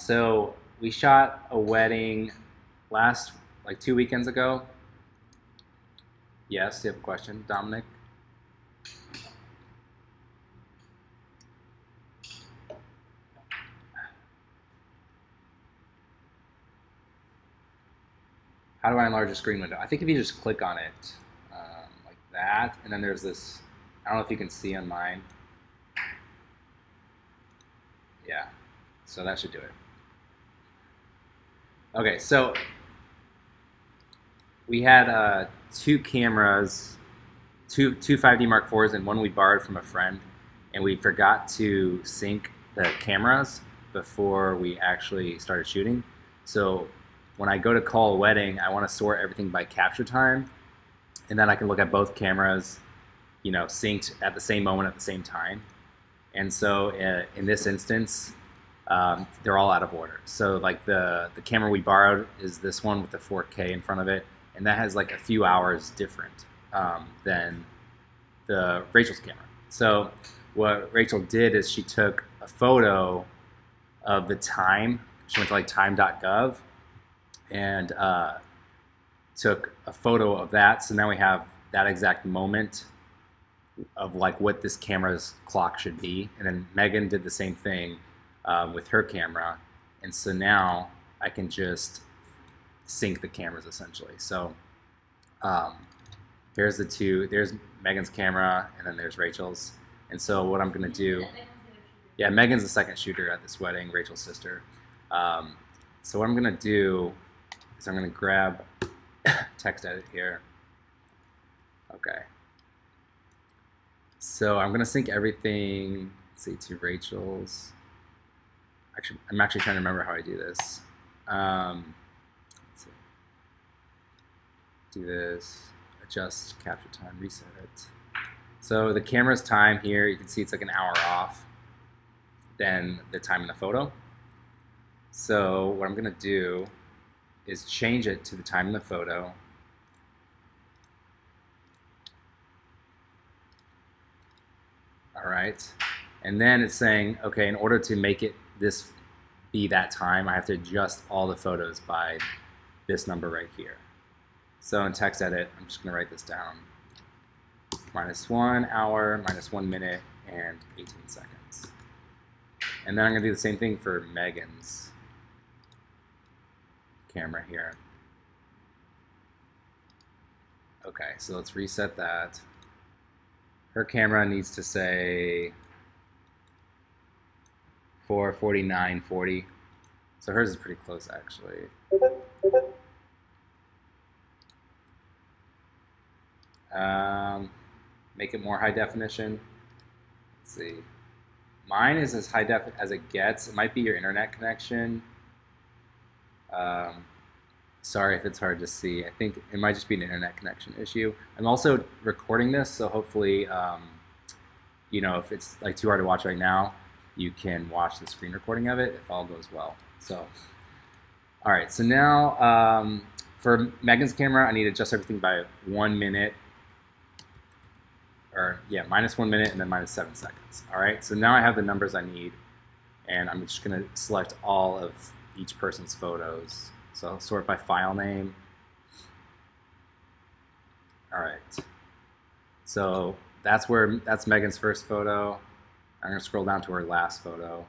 So we shot a wedding like 2 weekends ago. Yes, you have a question, Dominic? How do I enlarge a screen window? I think if you just click on it like that, and then there's this, I don't know if you can see on mine. Yeah, so that should do it. Okay, so we had two cameras, two 5D Mark IVs, and one we borrowed from a friend, and we forgot to sync the cameras before we actually started shooting. So when I go to call a wedding, I want to sort everything by capture time, and then I can look at both cameras, synced at the same moment at the same time. And so in this instance, they're all out of order. So like the camera we borrowed is this one with the 4K in front of it, and that has like a few hours different than the Rachel's camera. So what Rachel did is she took a photo of the time. She went to like time.gov and took a photo of that. So now we have that exact moment of like what this camera's clock should be. And then Megan did the same thing with her camera. And so now I can just sync the cameras essentially. So here's the two, there's Megan's camera and then there's Rachel's. And so what I'm gonna do, yeah, Megan's the second shooter at this wedding, Rachel's sister. So what I'm gonna do is I'm gonna grab text edit here. Okay. So I'm gonna sync everything, let's see, to Rachel's. Actually, I'm actually trying to remember how I do this. Let's see. Do this, adjust capture time, reset it. So the camera's time here, you can see it's like an hour off than the time in the photo. So what I'm gonna do is change it to the time in the photo. All right, and then it's saying, okay, in order to make it this be that time, I have to adjust all the photos by this number right here. So in text edit, I'm just gonna write this down. -1 hour, -1 minute, and 18 seconds. And then I'm gonna do the same thing for Megan's camera here. Okay, so let's reset that. Her camera needs to say 4:49:40. So hers is pretty close actually. Make it more high definition. Let's see. Mine is as high def as it gets. It might be your internet connection. Sorry if it's hard to see. I think it might just be an internet connection issue. I'm also recording this, so hopefully, if it's like too hard to watch right now, you can watch the screen recording of it if all goes well. So, all right. So now for Megan's camera, I need to adjust everything by 1 minute. Or yeah, -1 minute and then -7 seconds. All right, so now I have the numbers I need, and I'm just gonna select all of each person's photos. So I'll sort by file name. All right, so that's Megan's first photo. I'm gonna scroll down to her last photo.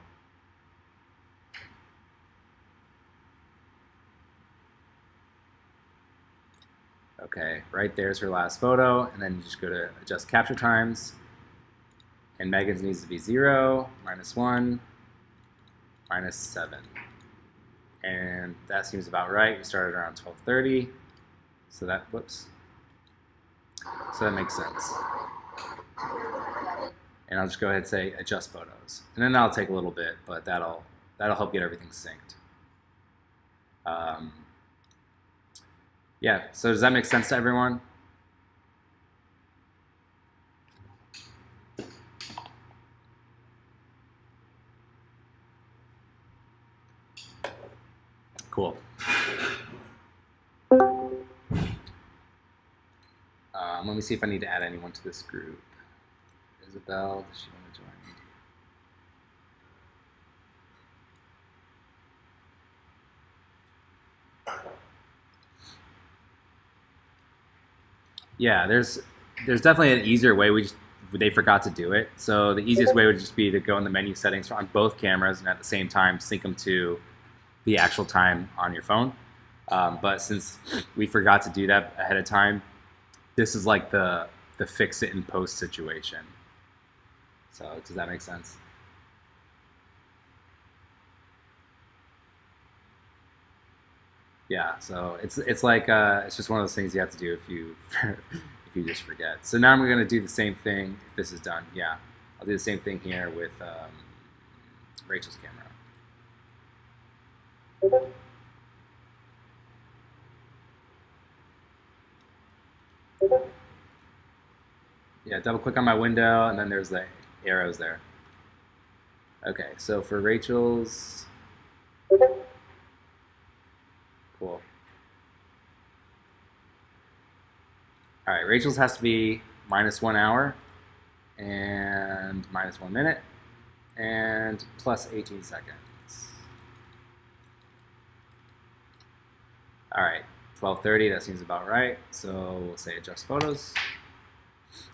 Okay, right there's her last photo, and then you just go to adjust capture times, and Megan's needs to be 0, -1, -7. And that seems about right. We started around 12:30, so that, whoops. So that makes sense. And I'll just go ahead and say adjust photos. And then that'll take a little bit, but that'll help get everything synced. Yeah, so does that make sense to everyone? Cool. Let me see if I need to add anyone to this group. Isabel, does she want to join? Yeah, there's definitely an easier way. They forgot to do it. So the easiest way would just be to go in the menu settings on both cameras and at the same time sync them to the actual time on your phone. But since we forgot to do that ahead of time, this is like the fix it in post situation. So does that make sense? Yeah. So it's like it's just one of those things you have to do if you if you just forget. So now I'm going to do the same thing. If this is done, yeah, I'll do the same thing here with Rachel's camera. Yeah, double click on my window, and then there's the arrows there. Okay, so for Rachel's, cool. All right, Rachel's has to be -1 hour, and -1 minute, and plus 18 seconds. All right, 12:30, that seems about right. So we'll say adjust photos.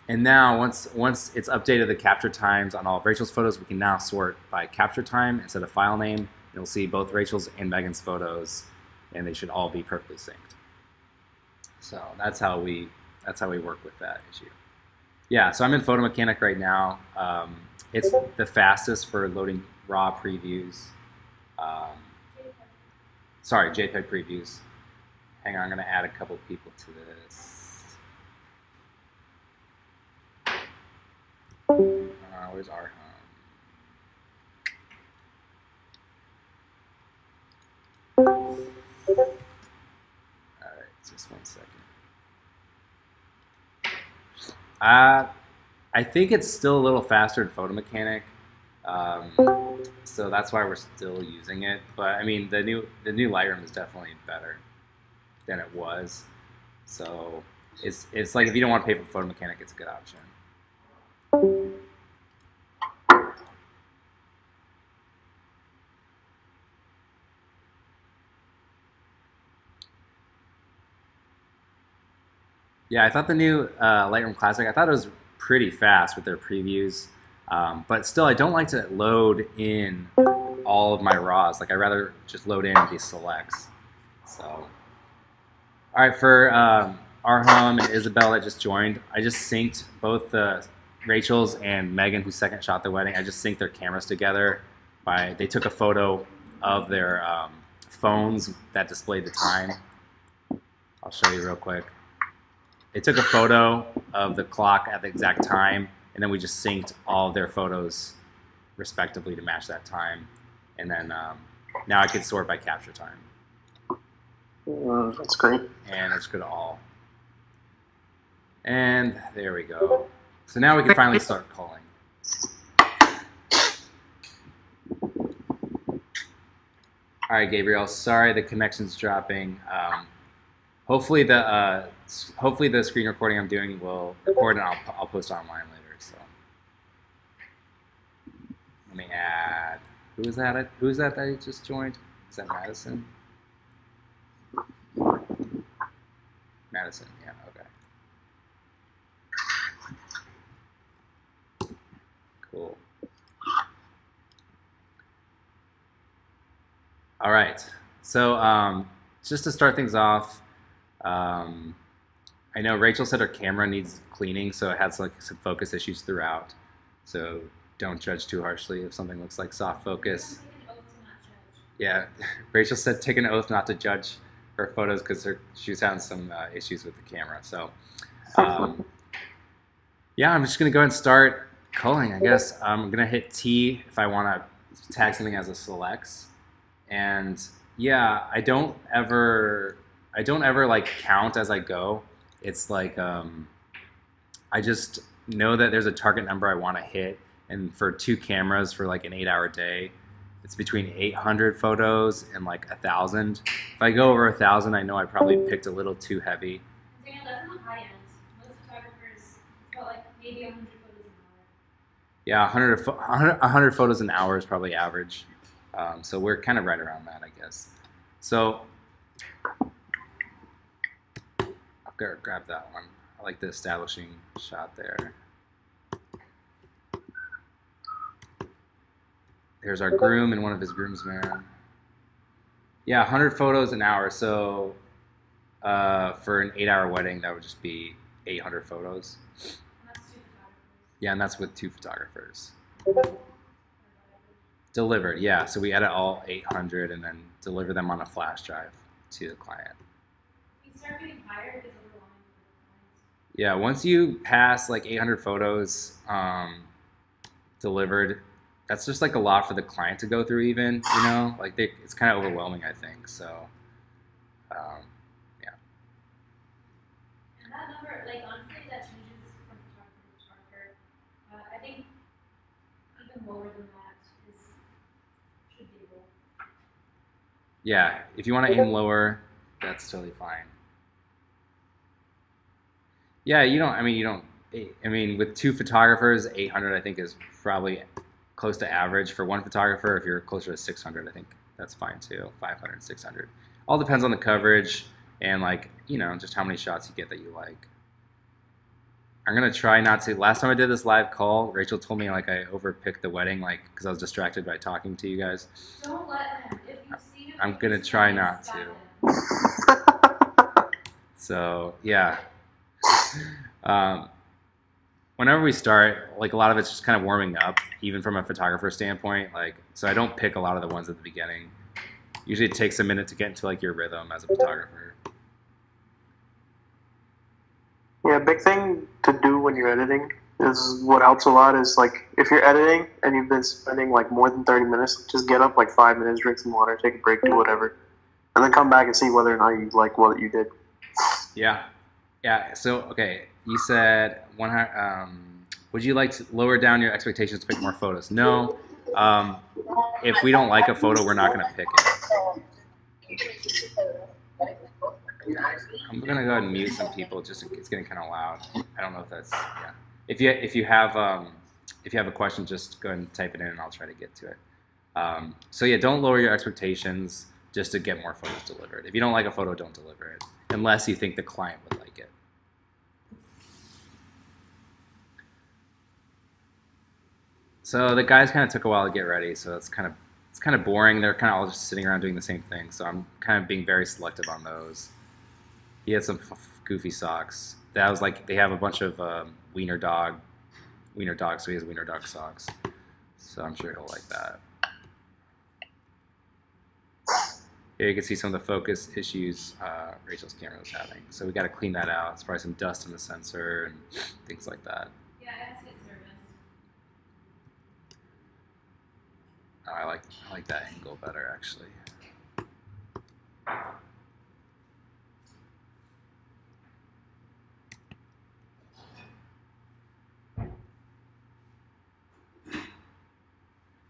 And now once it's updated the capture times on all of Rachel's photos, we can now sort by capture time instead of file name. And we'll see both Rachel's and Megan's photos, and they should all be perfectly synced. So that's how we work with that issue. Yeah, so I'm in Photo Mechanic right now. It's the fastest for loading raw previews. Sorry, JPEG previews. Hang on, I'm going to add a couple people to this. Where's our home? All right, just 1 second. I think it's still a little faster in Photo Mechanic, so that's why we're still using it. But I mean, the new Lightroom is definitely better than it was. So it's like if you don't want to pay for Photo Mechanic, it's a good option. Yeah, I thought the new Lightroom Classic, I thought it was pretty fast with their previews. But still, I don't like to load in all of my RAWs. Like, I'd rather just load in these selects. So, all right, for Arham and Isabel that just joined, I just synced both Rachel's and Megan, who second shot the wedding. I just synced their cameras together. They took a photo of their phones that displayed the time. I'll show you real quick. They took a photo of the clock at the exact time, and then we just synced all of their photos respectively to match that time. And then now I can sort by capture time. That's great. And let's go to all. And there we go. So now we can finally start calling. All right, Gabriel. Sorry, the connection's dropping. Hopefully the screen recording I'm doing will record and I'll post online later. So let me add. Who is that? Who is that you just joined? Is that Madison? Madison. Yeah. Okay. Cool. All right. So just to start things off. I know Rachel said her camera needs cleaning, so it has like some focus issues throughout. So don't judge too harshly if something looks like soft focus. Yeah, Rachel said take an oath not to judge her photos because she was having some issues with the camera. So yeah, I'm just gonna go ahead and start culling. I guess I'm gonna hit T if I want to tag something as a selects, and yeah, I don't ever like count as I go. It's like I just know that there's a target number I want to hit, and for 2 cameras for like an 8-hour day, it's between 800 photos and like 1,000. If I go over 1,000, I know I probably picked a little too heavy. Daniel, that's on the high end. Most photographers, it's about like maybe 100 photos an hour. Yeah, 100 photos an hour is probably average. So we're kind of right around that, I guess. So grab that one. I like the establishing shot there. There's our groom and one of his groomsmen. Yeah, 100 photos an hour. So for an 8-hour wedding, that would just be 800 photos. And that's 2 photographers. Yeah, and that's with 2 photographers. Delivered, yeah. So we edit all 800 and then deliver them on a flash drive to the client. We start getting higher because overwhelming for the clients. Yeah, once you pass like 800 photos delivered, that's just like a lot for the client to go through even, you know? Like it's kind of overwhelming, I think. So, yeah. And that number, like honestly, that changes from photographer to photographer. I think even lower than that should be able. Yeah, if you want to aim lower, that's totally fine. Yeah, you don't, with 2 photographers, 800 I think is probably close to average. For 1 photographer, if you're closer to 600, I think that's fine too. 500, 600. All depends on the coverage and like, just how many shots you get that you like. I'm going to try not to. Last time I did this live call, Rachel told me like I overpicked the wedding, like because I was distracted by talking to you guys. Don't let him. If you see him, I'm going to try not to. So, yeah. Whenever we start, like a lot of it's just kind of warming up, even from a photographer standpoint. Like, so I don't pick a lot of the ones at the beginning. Usually it takes a minute to get into like your rhythm as a photographer. Yeah, big thing to do when you're editing is what helps a lot is like if you're editing and you've been spending like more than 30 minutes, just get up like 5 minutes, drink some water, take a break, do whatever, and then come back and see whether or not you like what you did. Yeah. Yeah, so, okay, you said, would you like to lower down your expectations to pick more photos? No. If we don't like a photo, we're not going to pick it. I'm going to go ahead and mute some people, just it's getting kind of loud. I don't know if that's, yeah. If you have a question, just go ahead and type it in and I'll try to get to it. So yeah, don't lower your expectations just to get more photos delivered. If you don't like a photo, don't deliver it, unless you think the client would like it. So the guys kind of took a while to get ready, so it's kind of boring. They're kind of all just sitting around doing the same thing, so I'm kind of being very selective on those. He had some goofy socks. That was like, they have a bunch of wiener dog, so he has wiener dog socks. So I'm sure he'll like that. Here you can see some of the focus issues Rachel's camera was having. So we got to clean that out. It's probably some dust in the sensor and things like that. Yeah, it has to get serviced. Oh, I like that angle better, actually.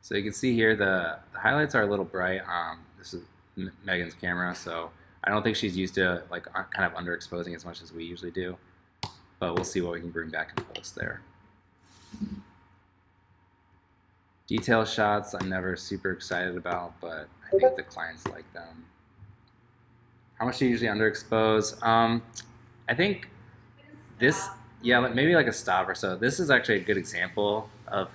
So you can see here the highlights are a little bright. This is Megan's camera, so I don't think she's used to like kind of underexposing as much as we usually do. But we'll see what we can bring back in post there. Detail shots I'm never super excited about, but I think the clients like them. How much do you usually underexpose? I think this, yeah, maybe like a stop or so. This is actually a good example of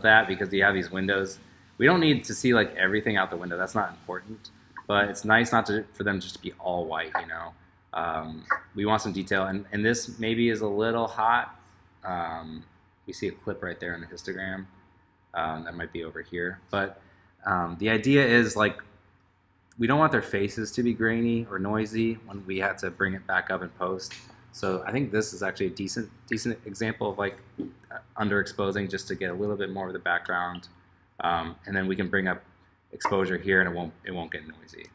that because you have these windows. We don't need to see like everything out the window. That's not important, but it's nice not for them just to be all white, you know. We want some detail, and this maybe is a little hot. We see a clip right there in the histogram. That might be over here, but the idea is like we don't want their faces to be grainy or noisy when we have to bring it back up in post. So I think this is actually a decent example of like underexposing just to get a little bit more of the background, and then we can bring up exposure here and it won't get noisy.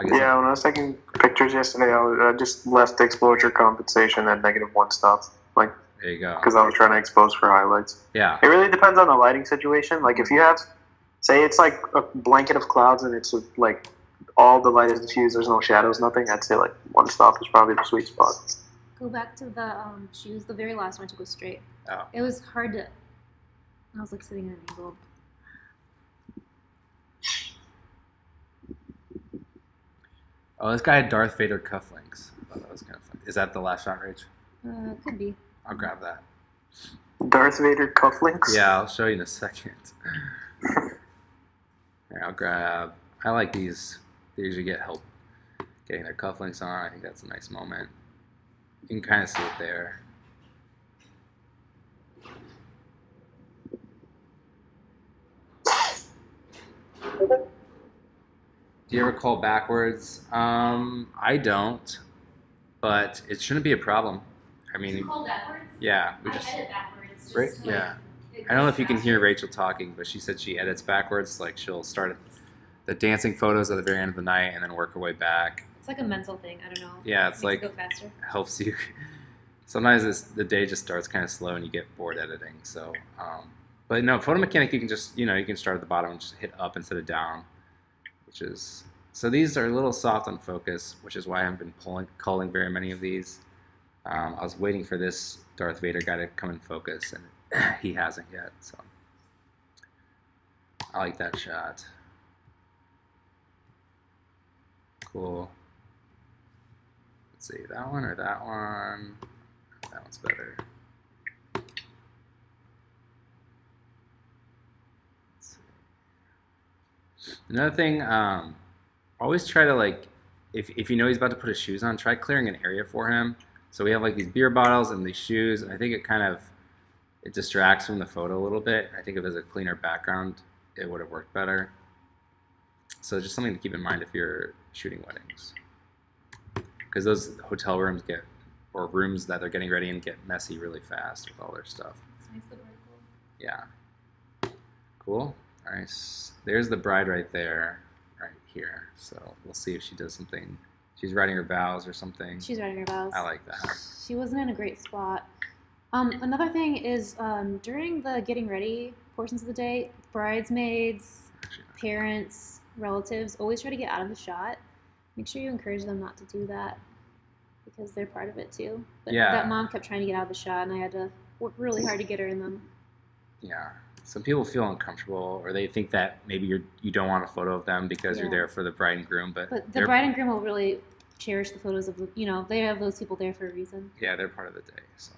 Yeah, when I was taking pictures yesterday, I just left the exposure compensation at -1 stop. Like, there you go. Because I was trying to expose for highlights. Yeah. It really depends on the lighting situation. Like if you have, say it's like a blanket of clouds and it's like all the light is diffused, there's no shadows, nothing, I'd say like 1 stop is probably the sweet spot. Go back to the shoes, the very last one to go straight. Oh. It was hard to, I was like sitting at an angle. Oh, this guy had Darth Vader cufflinks. I thought that was was kind of fun. Is that the last shot, Rach? Could be. I'll grab that. Darth Vader cufflinks. Yeah, I'll show you in a second. Here, I'll grab. I like these. They usually get help getting their cufflinks on. I think that's a nice moment. You can kind of see it there. Do you ever call backwards? I don't, but it shouldn't be a problem. I mean, You call backwards? yeah, we I just. edit backwards. Just Right? like, Yeah. it I don't know goes if you can faster. hear Rachel talking, but she said she edits backwards. Like she'll start the dancing photos at the very end of the night and then work her way back. It's like a mental thing. I don't know. Yeah, it's Makes like it go faster. helps you. Sometimes the day just starts kind of slow and you get bored editing. So, but no, photo mechanic you can just you can start at the bottom and just hit up instead of down, which is so these are a little soft on focus, which is why I haven't been culling very many of these. I was waiting for this Darth Vader guy to come in focus, and he hasn't yet. So I like that shot. Cool. Let's see, that one or that one? That one's better. Let's see. Another thing, always try to if you know he's about to put his shoes on, try clearing an area for him. So we have like these beer bottles and these shoes, and I think it distracts from the photo a little bit. I think if it was a cleaner background, it would have worked better. So just something to keep in mind if you're shooting weddings. Because those hotel rooms or rooms that they're getting ready in get messy really fast with all their stuff. It's nice, the vertical. Yeah. Cool. All right. There's the bride right there, right here. So we'll see if she does something. She's writing her vows or something. She's writing her vows. I like that. She wasn't in a great spot. Another thing is during the getting ready portions of the day, bridesmaids, parents, relatives always try to get out of the shot. Make sure you encourage them not to do that because they're part of it too. But Yeah. that mom kept trying to get out of the shot, and I had to work really hard to get her in them. Yeah. Some people feel uncomfortable, or they think that maybe you don't want a photo of them because you're Yeah. there for the bride and groom, but But the they're- bride and groom will really cherish the photos of the, they have those people there for a reason. yeah, they're part of the day. So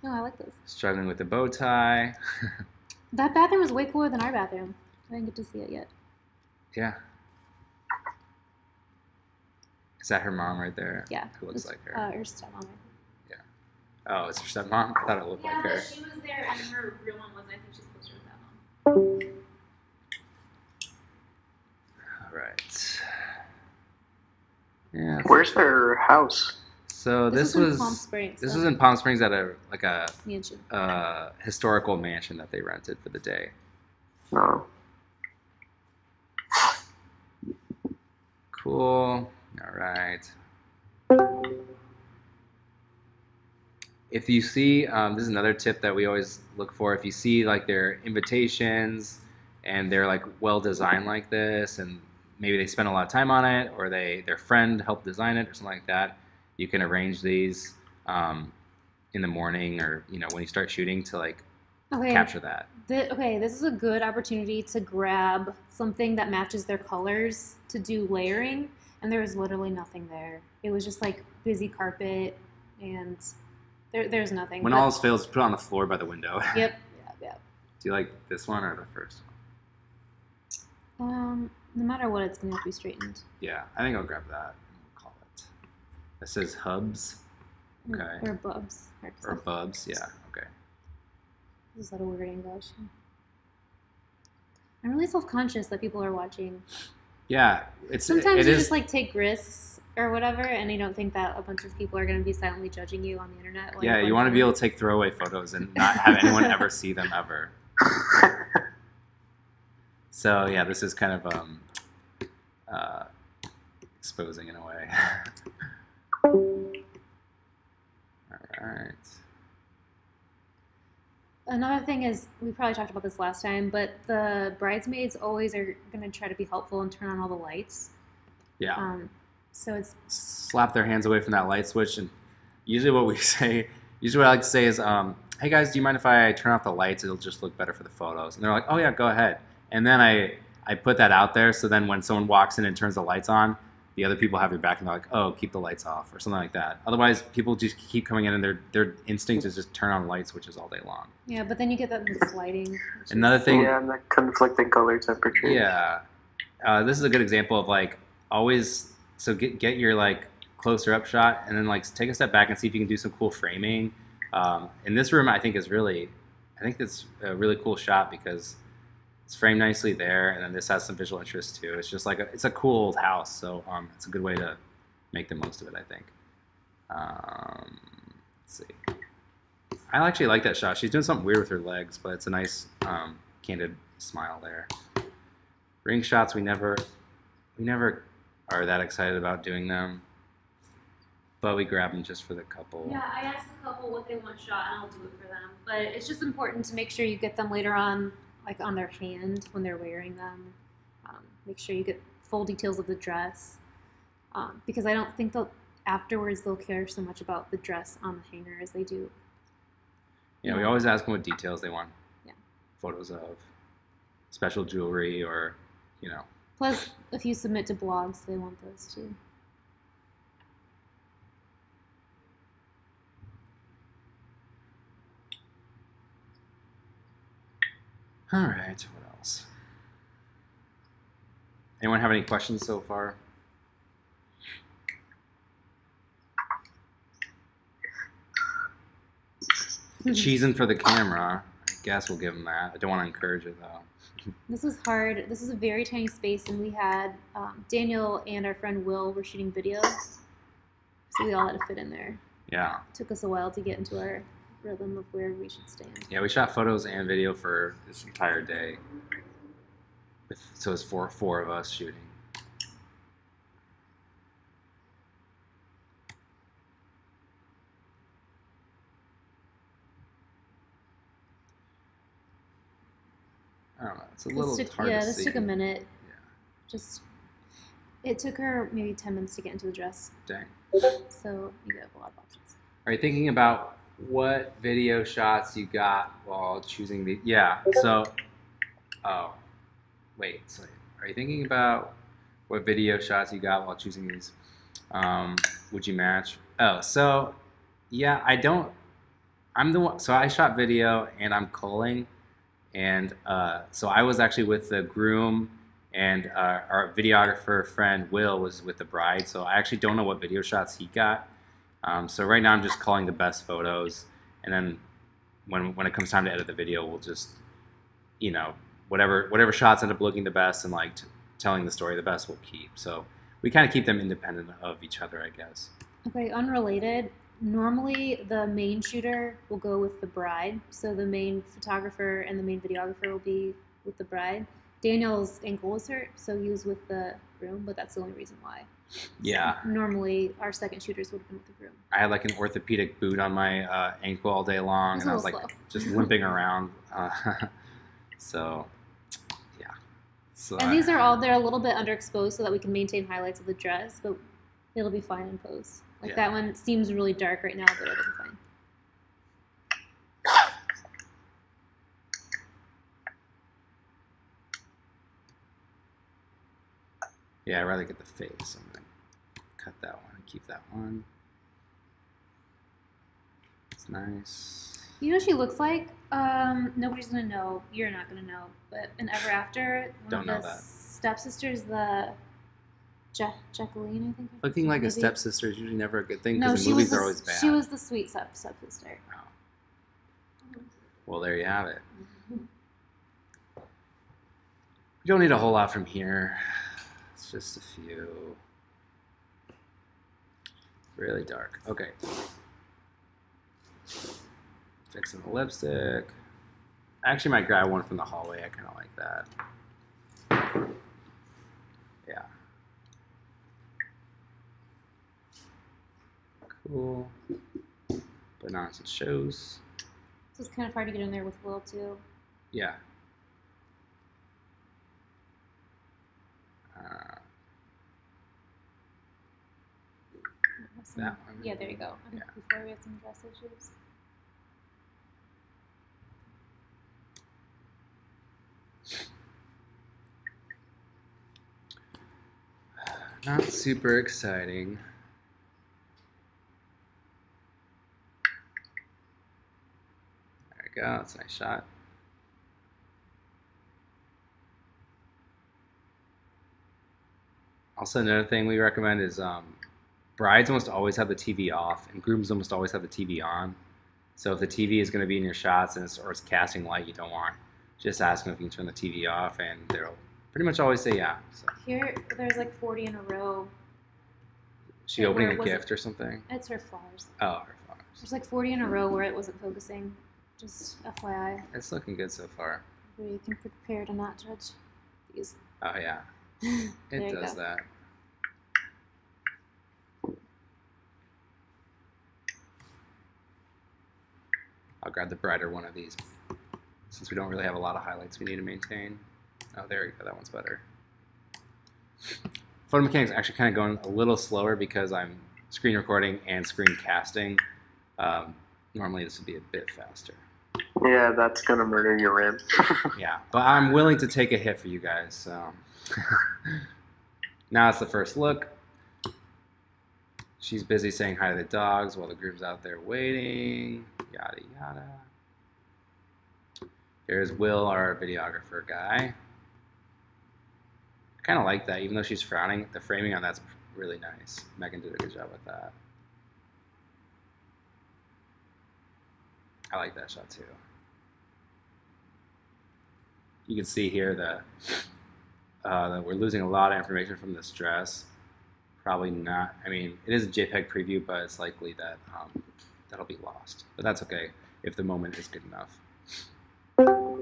No, I like those. struggling with the bow tie. That bathroom was way cooler than our bathroom. I didn't get to see it yet. Yeah. Is that her mom right there? Yeah. Who looks like her? Her stepmom. Oh, it's her stepmom? I thought it looked like her. she was there, and her real mom wasn't. I think she's closer to that mom. All right. Yeah. Where's their house? So This was in Palm Springs. This was in Palm Springs at a mansion. historical mansion that they rented for the day. No. Cool. All right. If you see, this is another tip that we always look for. If you see like their invitations and they're like well designed like this, and maybe they spend a lot of time on it, or their friend helped design it, or something like that, you can arrange these in the morning or when you start shooting to like capture that. This is a good opportunity to grab something that matches their colors to do layering, and there was literally nothing there. It was just like busy carpet, and there's nothing. When all else fails, put it on the floor by the window. Yep. Do you like this one or the first No matter what, it's gonna have to be straightened. Yeah, I think I'll grab that. We'll call it. It says hubs. Okay. Or bubs. Or bubs. Yeah. Okay. Is that a weird English? I'm really self-conscious that people are watching. Yeah, Sometimes it you is, just like take risks or whatever, and you don't think that a bunch of people are going to be silently judging you on the internet. Yeah, you want to be able to take throwaway photos and not have anyone ever see them ever. So yeah, this is kind of exposing in a way. All right. Another thing is, we probably talked about this last time, but the bridesmaids always are going to try to be helpful and turn on all the lights. Yeah. So it's slap their hands away from that light switch, and usually what I like to say is, hey guys, do you mind if I turn off the lights? It'll just look better for the photos. And they're like, oh yeah, go ahead. And then I put that out there, so then when someone walks in and turns the lights on, the other people have your back and they're like, oh, keep the lights off or something like that. Otherwise, people just keep coming in and their instinct is just turn on light switches all day long. Yeah, but then you get that mixed lighting. Another thing. Yeah, and that conflicting color temperature. Yeah. This is a good example of like always, so get your like closer up shot and then like take a step back and see if you can do some cool framing. In this room, I think it's a really cool shot because it's framed nicely there, and then this has some visual interest too. It's just like it's a cool old house, so it's a good way to make the most of it, I think. Let's see. I actually like that shot. She's doing something weird with her legs, but it's a nice candid smile there. Ring shots, we never are that excited about doing them, but we grab them just for the couple. Yeah, I asked the couple what they want shot, and I'll do it for them. But it's just important to make sure you get them later on, like on their hand when they're wearing them. Make sure you get full details of the dress, because I don't think afterwards they'll care so much about the dress on the hanger as they do. Yeah, we always ask them what details they want. Yeah. Photos of special jewelry or, Plus, if you submit to blogs, they want those too. All right, what else? Anyone have any questions so far? Cheesing for the camera. I guess we'll give them that. I don't want to encourage it though. This was hard. This is a very tiny space, and we had Daniel and our friend Will were shooting videos, so we all had to fit in there. Yeah. It took us a while to get into our rhythm of where we should stand. Yeah, we shot photos and video for this entire day. So it's four of us shooting. I don't know. It's a little hard to see. Yeah, this took a minute. Yeah. It took her maybe 10 minutes to get into the dress. Dang. So you have a lot of options. Are you thinking about what video shots you got while choosing the? Yeah. So, wait. So, are you thinking about what video shots you got while choosing these? Would you match? Oh, so yeah, I don't. I'm the one. So I shot video and I'm culling. And so I was actually with the groom, and our videographer friend Will was with the bride. So I actually don't know what video shots he got. So right now I'm just calling the best photos, and then when it comes time to edit the video, we'll just, whatever shots end up looking the best and like telling the story the best, we'll keep. So we kind of keep them independent of each other, I guess. Okay, unrelated. Normally, the main shooter will go with the bride, so the main photographer and the main videographer will be with the bride. Daniel's ankle was hurt, so he was with the groom, but that's the only reason why. Yeah. Normally, our second shooters would have been with the groom. I had like an orthopedic boot on my ankle all day long, and I was like just limping around. So, yeah. So and these are they're a little bit underexposed so that we can maintain highlights of the dress, but it'll be fine in post. Like that one seems really dark right now, but it'll be fine. Yeah, I'd rather get the face. I'm going to cut that one and keep that one. It's nice. You know what she looks like? Nobody's going to know. You're not going to know. But in Ever After, one of the stepsisters, the Jacqueline, I think. Looking like a stepsister is usually never a good thing because the movies are always bad. She was the sweet stepsister. Oh. Well, there you have it. You don't need a whole lot from here. It's just a few. Really dark. Okay. Fixing the lipstick. I actually might grab one from the hallway. I kind of like that. Yeah. Cool. Putting on some shows. So it's kind of hard to get in there with Will too. Yeah. That one. Yeah, there you go. I think before we had some dress issues. Not super exciting. There we go. That's a nice shot. Also, another thing we recommend is brides almost always have the TV off, and grooms almost always have the TV on. So if the TV is going to be in your shots and or it's casting light you don't want, just ask them if you can turn the TV off, and they'll pretty much always say yeah. So. Here, there's like 40 in a row. Is she opening a gift or something? It's her flowers. Oh, her flowers. There's like 40 in a row where it wasn't focusing. Just FYI. It's looking good so far. You can prepare to not judge these. Oh yeah, it does that. I'll grab the brighter one of these since we don't really have a lot of highlights we need to maintain. Oh, there we go. That one's better. Photo mechanics actually kind of going a little slower because I'm screen recording and screen casting. Normally this would be a bit faster. Yeah, that's gonna murder your RAM. Yeah, but I'm willing to take a hit for you guys. So now it's the first look. She's busy saying hi to the dogs while the groom's out there waiting. Yada yada. Here's Will, our videographer guy. I kind of like that, even though she's frowning. The framing on that's really nice. Megan did a good job with that. I like that shot too. You can see here that we're losing a lot of information from this dress. Probably not. I mean, it is a JPEG preview, but it's likely that that'll be lost. But that's okay if the moment is good enough. All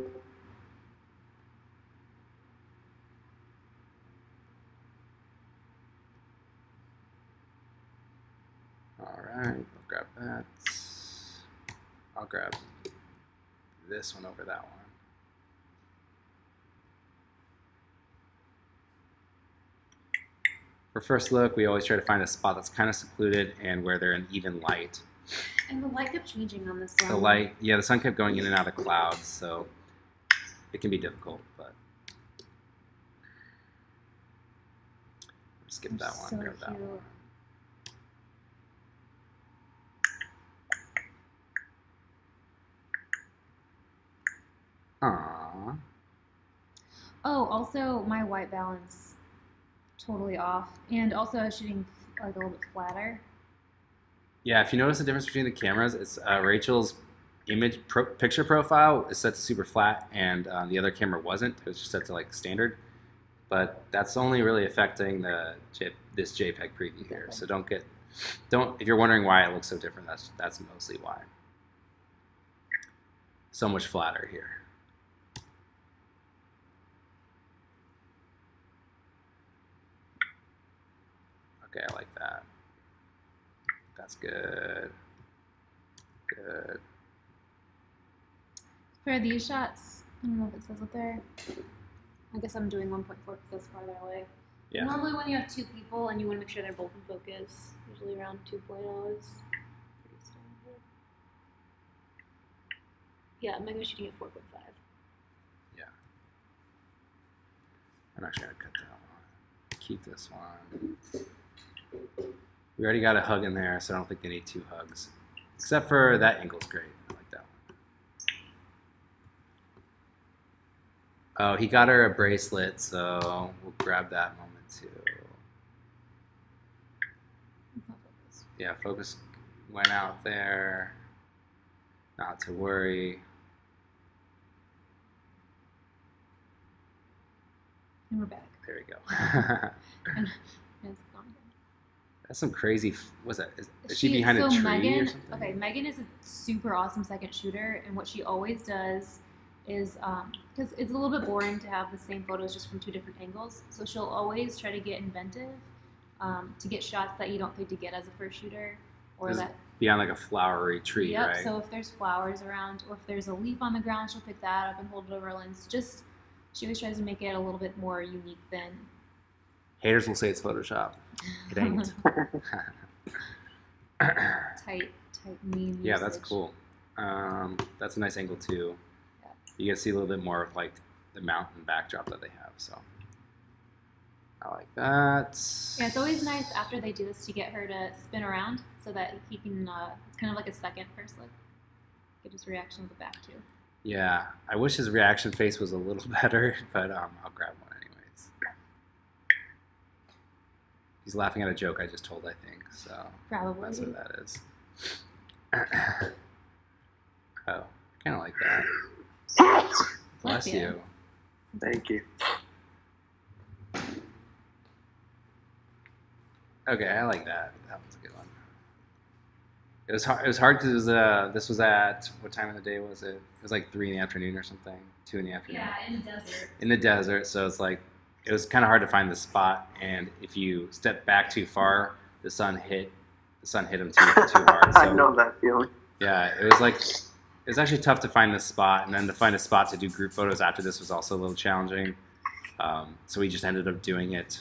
right, I'll grab that. I'll grab this one over that one. For first look, we always try to find a spot that's kind of secluded and where they're in even light. And the light kept changing on this one. The light, yeah, the sun kept going in and out of the clouds, so it can be difficult, but skip that one, so grab that cute. one. Aww. Oh, also my white balance totally off, and also I was shooting like a little bit flatter. Yeah, if you notice the difference between the cameras, it's Rachel's picture profile is set to super flat, and the other camera wasn't. It was just set to like standard. But that's only really affecting this JPEG preview here. So if you're wondering why it looks so different, that's mostly why. So much flatter here. Okay, I like that. That's good. Good. For these shots, I don't know if it says it there. I guess I'm doing 1.4 because that's farther away. Yeah. Normally when you have two people and you want to make sure they're both in focus, usually around 2.0 is pretty standard. Yeah, Megan's shooting at 4.5. Yeah. I'm actually going to cut that one. Keep this one. We already got a hug in there, so I don't think they need two hugs. Except for that angle's great. I like that one. Oh, he got her a bracelet, so we'll grab that moment too. Yeah, focus went out there. Not to worry. And we're back. There we go. And it's gone again. That's some crazy. What's that? Is she behind a tree Megan, or something? Okay, Megan is a super awesome second shooter, and what she always does is because it's a little bit boring to have the same photos just from two different angles, so she'll always try to get inventive to get shots that you don't think to get as a first shooter, or that beyond like a flowery tree, yep, right? So if there's flowers around, or if there's a leaf on the ground, she'll pick that up and hold it over a lens. Just she always tries to make it a little bit more unique than. Haters will say it's Photoshop. It ain't. tight meme. Yeah, that's usage. cool. That's a nice angle too. Yeah. You can see a little bit more of like the mountain backdrop that they have. So, I like that. Yeah, it's always nice after they do this to get her to spin around so that he can. It's kind of like a second first look. Get his reaction with the back too. Yeah, I wish his reaction face was a little better, but I'll grab one anyways. He's laughing at a joke I just told, I think. So Probably. that's what that is. Oh, I kind of like that. Bless you. Thank you. Okay, I like that. That was a good one. It was hard. It was hard because this was at what time of the day was it? It was like 3 in the afternoon or something, 2 in the afternoon. Yeah, in the desert. In the desert, so it's like it was kind of hard to find the spot. And if you step back too far, the sun hit him too hard. So, I know that feeling. yeah, it was actually tough to find the spot, and then to find a spot to do group photos after this was also a little challenging. So we just ended up doing it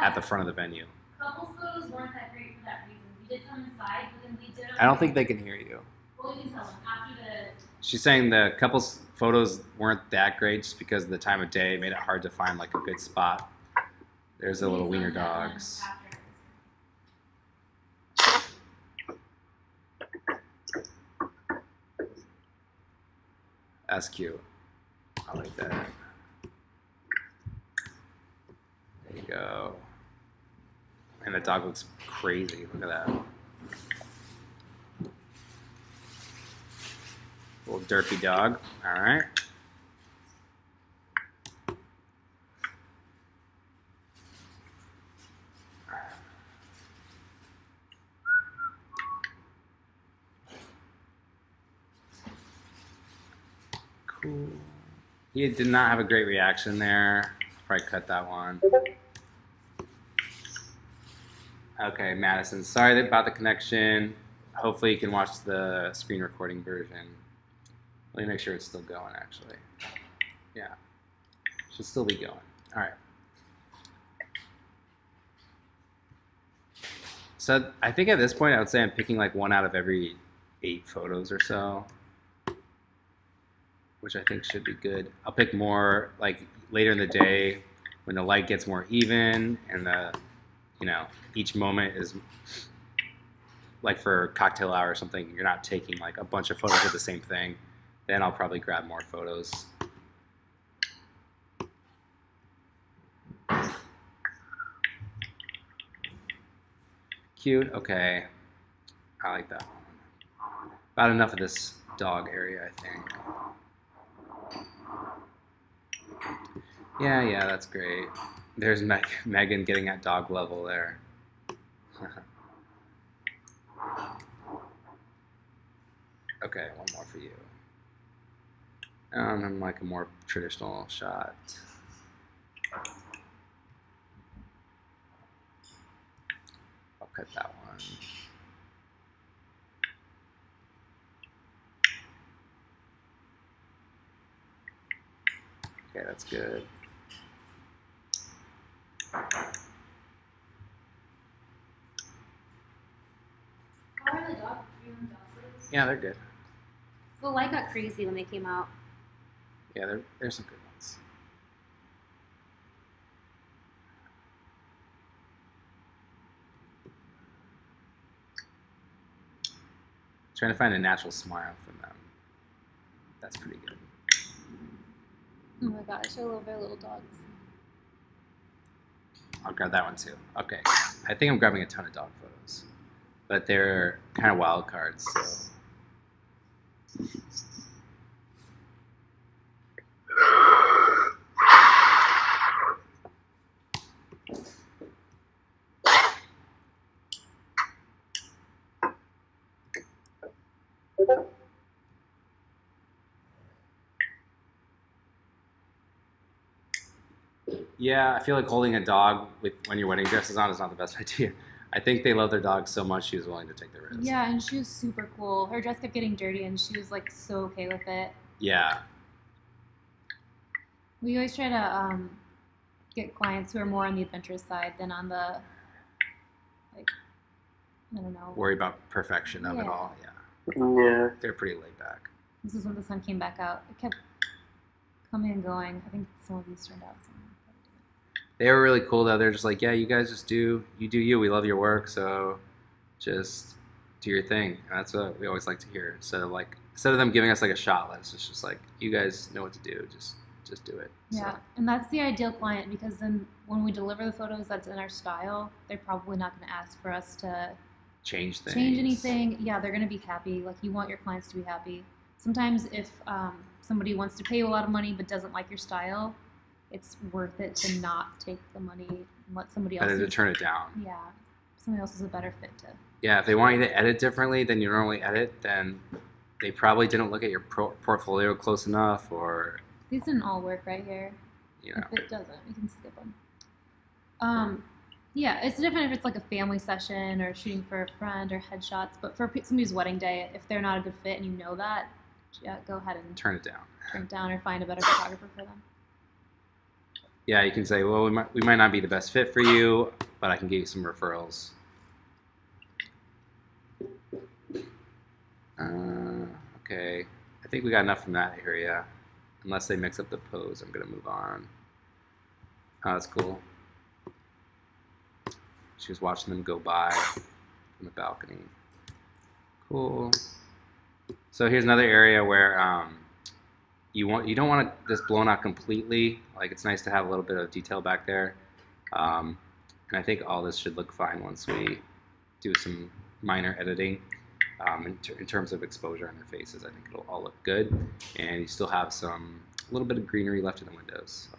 at the front of the venue. Couples photos weren't that great for that reason. We did some inside, but then we did. I don't think they can hear you. Well, you can tell them after the. She's saying the couples photos weren't that great just because of the time of day. It made it hard to find like a good spot. There's the little wiener dogs. That's cute. I like that. There you go. And the dog looks crazy. Look at that. Little derpy dog. All right. Cool. He did not have a great reaction there. Probably cut that one. Okay, Madison. Sorry about the connection. Hopefully you can watch the screen recording version. Let me make sure it's still going, actually. Yeah. Should still be going. All right. So I think at this point I would say I'm picking like 1 out of every 8 photos or so, which I think should be good. I'll pick more like later in the day when the light gets more even and each moment is like for cocktail hour or something, you're not taking like a bunch of photos of the same thing. Then I'll probably grab more photos. Cute, okay. I like that one. About enough of this dog area, I think. Yeah, that's great. There's Megan getting at dog level there. Okay, one more for you. And then like a more traditional shot. I'll cut that one. Okay, that's good. How are the dogs? Yeah, they're good. The light got crazy when they came out. Yeah, there's some good ones. Trying to find a natural smile from them. That's pretty good. Oh my gosh, I love their little dogs. I'll grab that one too. Okay, I think I'm grabbing a ton of dog photos, but they're kind of wild cards, so. Yeah, I feel like holding a dog when your wedding dress is on is not the best idea. I think they love their dog so much she was willing to take the risk. Yeah, and she was super cool. Her dress kept getting dirty, and she was like so okay with it. Yeah. We always try to get clients who are more on the adventurous side than on the, like, I don't know. Worry about perfection of it Yeah. all. Yeah. Yeah. They're pretty laid back. This is when the sun came back out. It kept coming and going. I think some of these turned out. They were really cool though. They're just like, yeah, you guys just do you. We love your work, so just do your thing. And that's what we always like to hear. So like instead of them giving us like a shot list, it's just like you guys know what to do. Just do it. Yeah, So, and that's the ideal client because then when we deliver the photos that's in our style, they're probably not going to ask for us to change things. change anything. Yeah, they're going to be happy. Like you want your clients to be happy. Sometimes if somebody wants to pay you a lot of money but doesn't like your style, it's worth it to not take the money and let somebody else. Better to turn it down. Yeah, somebody else is a better fit to. Yeah, if they want you to edit differently than you normally edit, then they probably didn't look at your portfolio close enough, or These didn't all work right here. you know. If it doesn't, we can skip them. Yeah, it's different if it's like a family session or shooting for a friend or headshots. But for somebody's wedding day, if they're not a good fit and you know that, yeah, go ahead and Turn it down. turn it down or find a better photographer for them. Yeah, you can say, well, we might not be the best fit for you, but I can give you some referrals. Okay, I think we got enough from that area. Unless they mix up the pose, I'm gonna move on. Oh, that's cool. She was watching them go by from the balcony. Cool. So here's another area where you don't want this blown out completely. Like it's nice to have a little bit of detail back there. And I think all this should look fine once we do some minor editing. In terms of exposure on their faces, I think it'll all look good, and you still have a little bit of greenery left in the windows. So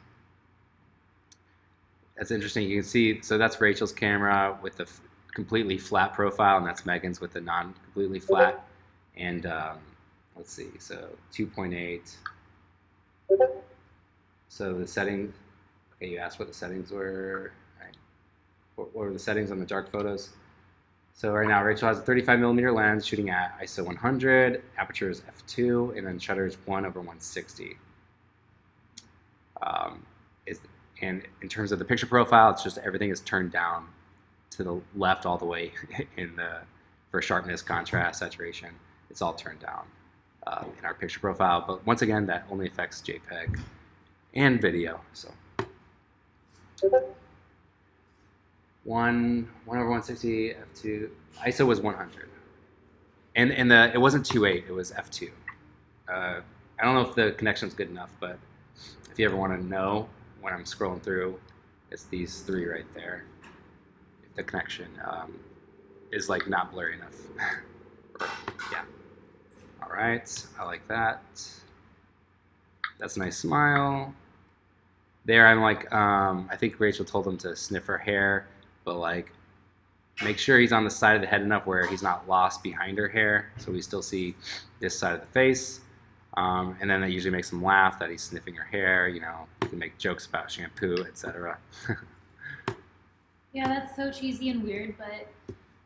that's interesting. You can see, so that's Rachel's camera with the completely flat profile, and that's Megan's with the non-completely flat. And let's see, so 2.8. So the settings. Okay, you asked what the settings were. Right. What were the settings on the dark photos? So right now, Rachel has a 35mm lens shooting at ISO 100, aperture is f2, and then shutter is 1/160. And in terms of the picture profile, it's just everything is turned down to the left all the way for sharpness, contrast, saturation. It's all turned down in our picture profile. But once again, that only affects JPEG and video. So 1/160, f2. ISO was 100, and it wasn't 2.8. It was f2. I don't know if the connection's good enough, but if you ever want to know when I'm scrolling through, it's these three right there. If the connection is like not blurry enough. Yeah. All right. I like that. That's a nice smile. There, I'm like, I think Rachel told him to sniff her hair. But like, make sure he's on the side of the head enough where he's not lost behind her hair, so we still see this side of the face. And then that usually makes him laugh that he's sniffing her hair. You know, you can make jokes about shampoo, etc. Yeah, that's so cheesy and weird, but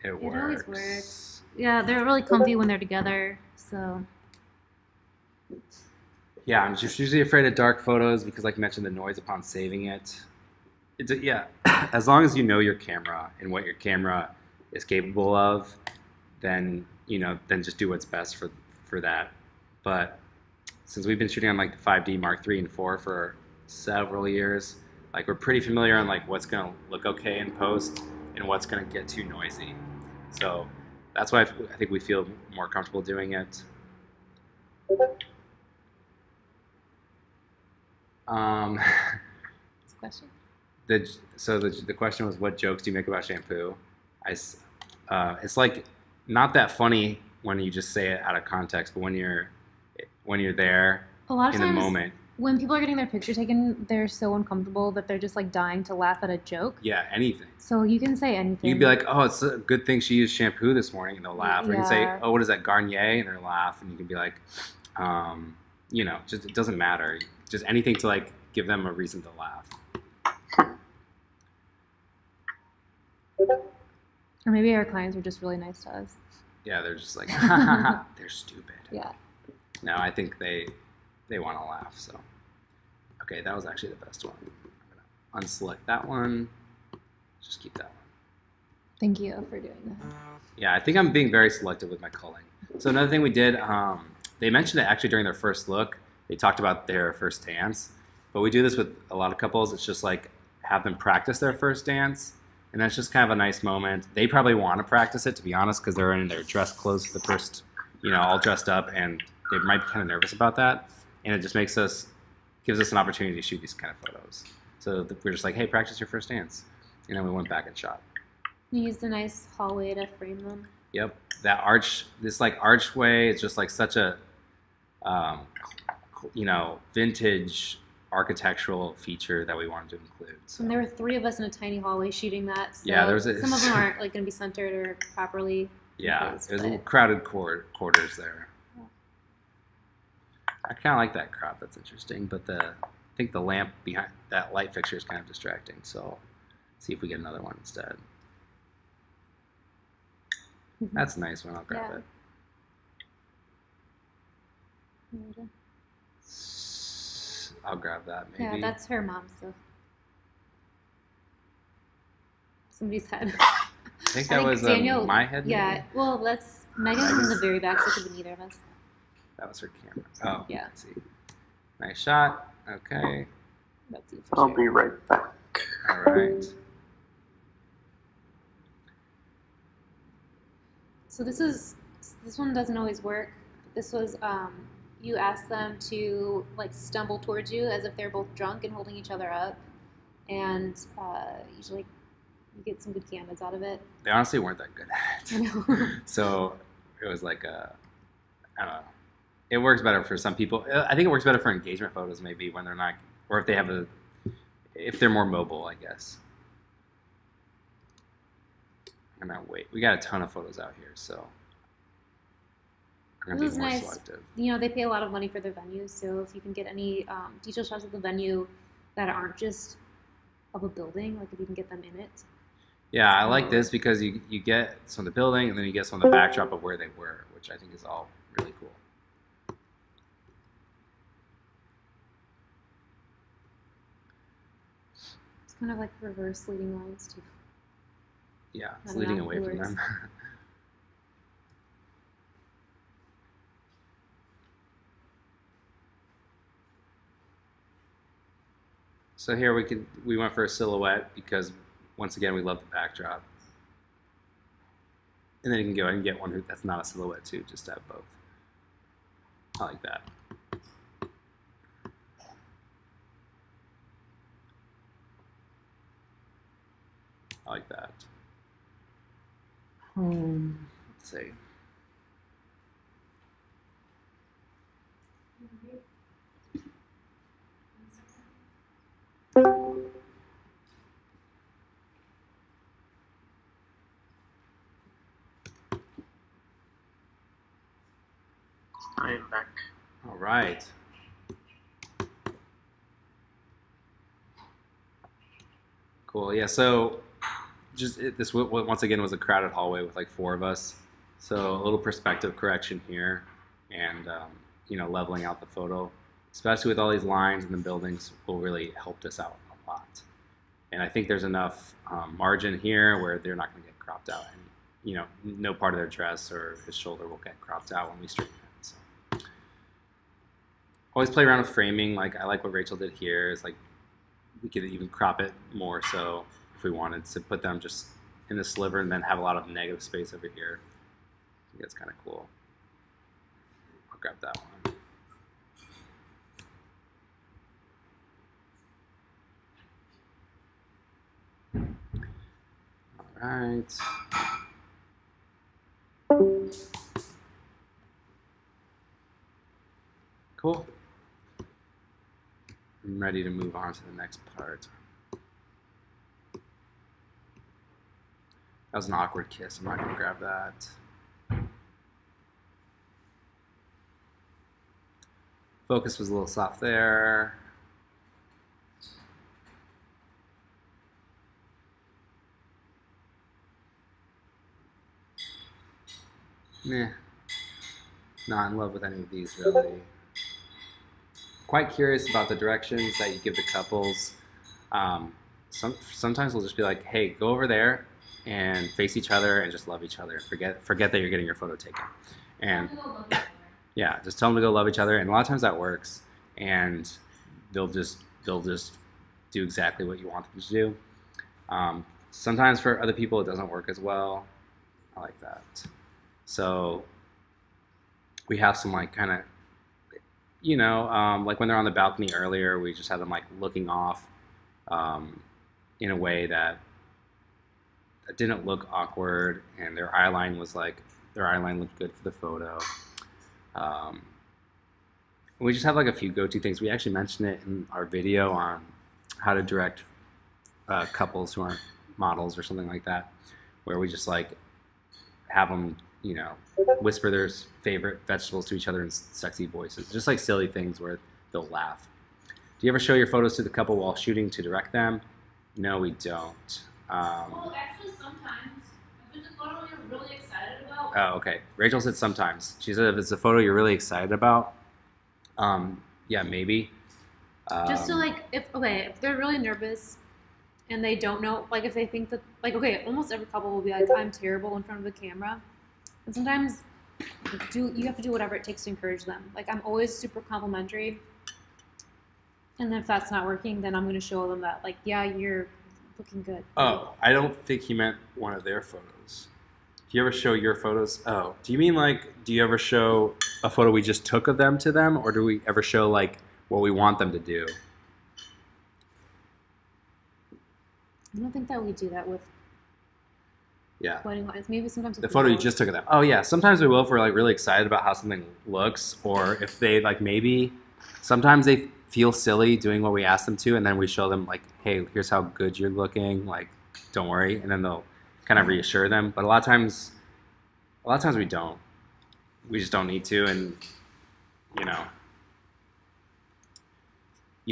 It always works. Yeah, they're really comfy when they're together. So Yeah, I'm just usually afraid of dark photos because, like I mentioned, the noise upon saving it. Yeah, as long as you know your camera and what your camera is capable of, then just do what's best for that. But since we've been shooting on like the 5D Mark III and IV for several years, like we're pretty familiar on like what's gonna look okay in post and what's gonna get too noisy. So that's why I think we feel more comfortable doing it. it's a question. The question was, what jokes do you make about shampoo? It's like not that funny when you just say it out of context, but when you're there A lot of in the times, moment. when people are getting their picture taken, they're so uncomfortable that they're just like dying to laugh at a joke. Yeah, anything. So you can say anything. You can be like, oh, it's a good thing she used shampoo this morning, and they'll laugh. Or you can say, Yeah. oh, what is that, Garnier? And they'll laugh. And you can be like, just it doesn't matter. Just anything to like give them a reason to laugh. Or maybe our clients are just really nice to us. Yeah, they're just like, they're stupid. Yeah. No, I think they want to laugh. So, okay, that was actually the best one. I'm gonna unselect that one. Just keep that one. Thank you for doing that. Yeah, I think I'm being very selective with my culling. So another thing we did, they mentioned it actually during their first look. They talked about their first dance, but we do this with a lot of couples. It's just like have them practice their first dance, and that's just kind of a nice moment. They probably want to practice it, to be honest, because they're in their dress clothes for the first, all dressed up, and they might be kind of nervous about that, and it just gives us an opportunity to shoot these kind of photos. So we're just like, hey, practice your first dance, and then we went back and shot. You used a nice hallway to frame them. Yep, that this like archway is just like such a, vintage architectural feature that we wanted to include. So. And there were 3 of us in a tiny hallway shooting that. So yeah, some of them aren't like going to be centered or properly. Yeah, there's a little crowded quarters there. Yeah. I kind of like that crop. That's interesting, but I think the lamp behind that light fixture is kind of distracting. So, see if we get another one instead. That's a nice one. I'll grab it. I'll grab that, maybe. Yeah, that's her mom's stuff. Somebody's head. I think that was Daniel, my head. Yeah, maybe? well, that's Megan's in the very back, so it could be neither of us. That was her camera. Oh, yeah. Let's see. Nice shot. Okay. That's you I'll be right back. All right. So this one doesn't always work. This was you ask them to like stumble towards you as if they're both drunk and holding each other up, and usually you get some good candidates out of it. They honestly weren't that good at it. I know. So it was like I don't know. It works better for some people. I think it works better for engagement photos maybe when they're not, or if they have if they're more mobile, I guess. I'm gonna wait. We got a ton of photos out here, so I'm gonna be more selective. They pay a lot of money for their venues, so if you can get any detail shots of the venue that aren't just of a building, like if you can get them in it. Yeah, I like this because you get some of the building and then you get some of the backdrop of where they were, which I think is all really cool. It's kind of like reverse leading lines too. Yeah, it's leading away from them. So here we went for a silhouette because once again we love the backdrop. And then you can go ahead and get one that's not a silhouette too, just to have both. I like that. I like that. Let's see. I am back. All right. Cool. Yeah. So, this once again was a crowded hallway with like 4 of us. So a little perspective correction here, and leveling out the photo, especially with all these lines and the buildings, will really help us out a lot. And I think there's enough margin here where they're not going to get cropped out, and no part of their dress or his shoulder will get cropped out when we straighten it. So. Always play around with framing. Like I like what Rachel did here. Is like we could even crop it more so if we wanted to put them just in the sliver and then have a lot of negative space over here. I think that's kind of cool. I'll grab that one. All right. Cool. I'm ready to move on to the next part. That was an awkward kiss. I'm not going to grab that. Focus was a little soft there. Meh. Not in love with any of these, really. Quite curious about the directions that you give the couples. Sometimes we'll just be like, hey, go over there and face each other and just love each other. Forget that you're getting your photo taken. And yeah, just tell them to go love each other. And a lot of times that works. And they'll just do exactly what you want them to do. Sometimes for other people it doesn't work as well. I like that. So we have some like kind of, like when they're on the balcony earlier, we just had them like looking off in a way that didn't look awkward, and their eye line looked good for the photo. We just have like a few go-to things. We actually mentioned it in our video on how to direct couples who aren't models or something like that, where we just like have them, whisper their favorite vegetables to each other in sexy voices, just like silly things where they'll laugh. Do you ever show your photos to the couple while shooting to direct them? No, we don't. Well, actually, sometimes. If it's a photo you're really excited about. Oh, okay. Rachel said sometimes. She said if it's a photo you're really excited about, yeah, maybe. Just to like, if they're really nervous and they don't know, like if they think that, like, okay, almost every couple will be like, I'm terrible in front of the camera. And sometimes you have to do whatever it takes to encourage them. Like, I'm always super complimentary. And then if that's not working, then I'm going to show them that, like, yeah, you're looking good. Oh, I don't think he meant one of their photos. Do you ever show your photos? Oh, do you mean like, do you ever show a photo we just took of them to them? Or do we ever show like what we want them to do? I don't think that we do that with wedding lines. Maybe sometimes the photo you just took of them. Oh yeah, sometimes we will if we're like really excited about how something looks, or if they like maybe sometimes they feel silly doing what we ask them to, and then we show them like, hey, here's how good you're looking, like don't worry, and then they'll kind of reassure them. But a lot of times we don't. We just don't need to, and you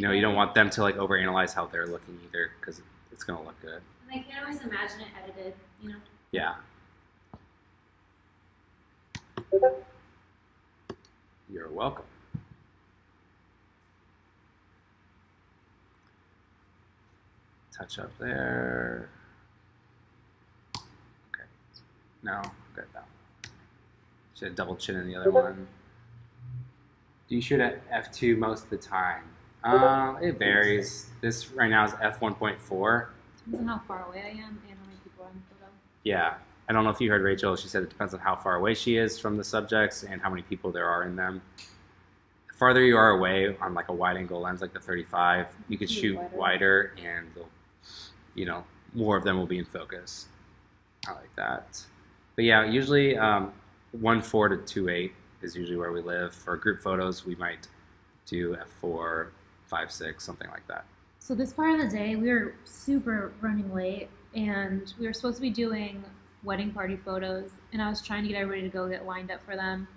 don't want them to like overanalyze how they're looking either, because it's gonna look good. And they can't always imagine it edited, Yeah. You're welcome. Touch up there. Okay. No, good that one. Should have double chin in the other one. Do you shoot at f2 most of the time? It varies. This right now is f1.4. Depends on how far away I am and how many people are in the photo. Yeah. I don't know if you heard Rachel. She said it depends on how far away she is from the subjects and how many people there are in them. The farther you are away on like a wide angle lens like the 35, you could shoot wider and more of them will be in focus. I like that. But yeah, usually 1.4 to 2.8 is usually where we live. For group photos, we might do f4, 5.6, something like that. So this part of the day, we were super running late, and we were supposed to be doing wedding party photos, and I was trying to get everybody to go get lined up for them.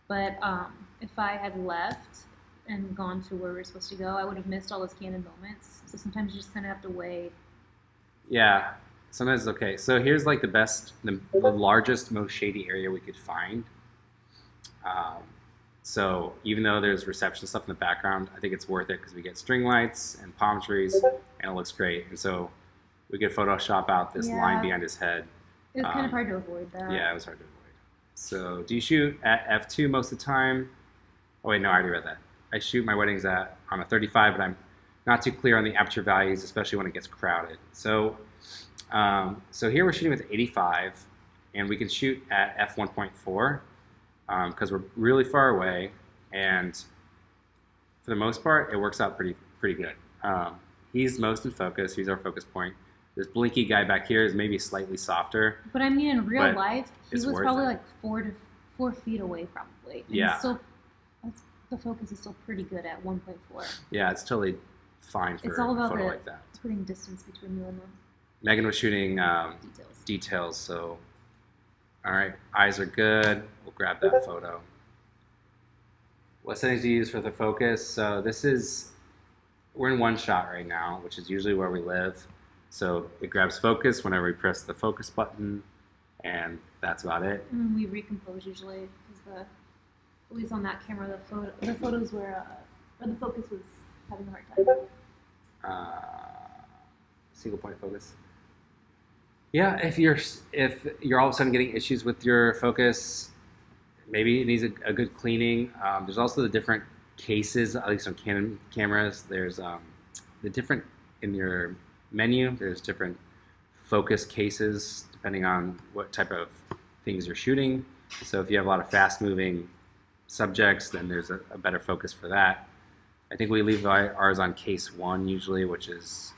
But if I had left and gone to where we were supposed to go, I would have missed all those candid moments. So sometimes you just kind of have to wait. Yeah, sometimes it's okay. So here's like the largest, most shady area we could find. So even though there's reception stuff in the background, I think it's worth it because we get string lights and palm trees, and it looks great. And so we could Photoshop out this line behind his head. It was kind of hard to avoid that. Yeah, it was hard to avoid. So do you shoot at f2 most of the time? Oh wait, no, I already read that. I shoot my weddings on a 35, but I'm not too clear on the aperture values, especially when it gets crowded. So, so here we're shooting with 85, and we can shoot at f1.4 because we're really far away, and for the most part, it works out pretty good. He's most in focus. He's our focus point. This blinky guy back here is maybe slightly softer. But I mean, in real life, he was probably like 4 feet away, probably. And yeah. The focus is still pretty good at 1.4. Yeah, it's totally fine for it's all about a photo like that. Putting distance between you and them. Megan was shooting details, so all right, eyes are good. We'll grab that photo. What settings do you use for the focus? So we're in one shot right now, which is usually where we live. So it grabs focus whenever we press the focus button, and that's about it. And we recompose usually because at least on that camera, the photos were the focus was having a hard time. Single point focus. Yeah, if you're all of a sudden getting issues with your focus, maybe it needs a good cleaning. There's also the different cases, at least on Canon cameras. There's the different in your menu, there's different focus cases depending on what type of things you're shooting. So if you have a lot of fast-moving subjects, then there's a better focus for that. I think we leave ours on case 1 usually, which is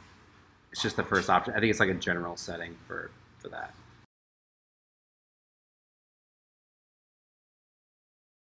it's just the first option. I think it's like a general setting for that.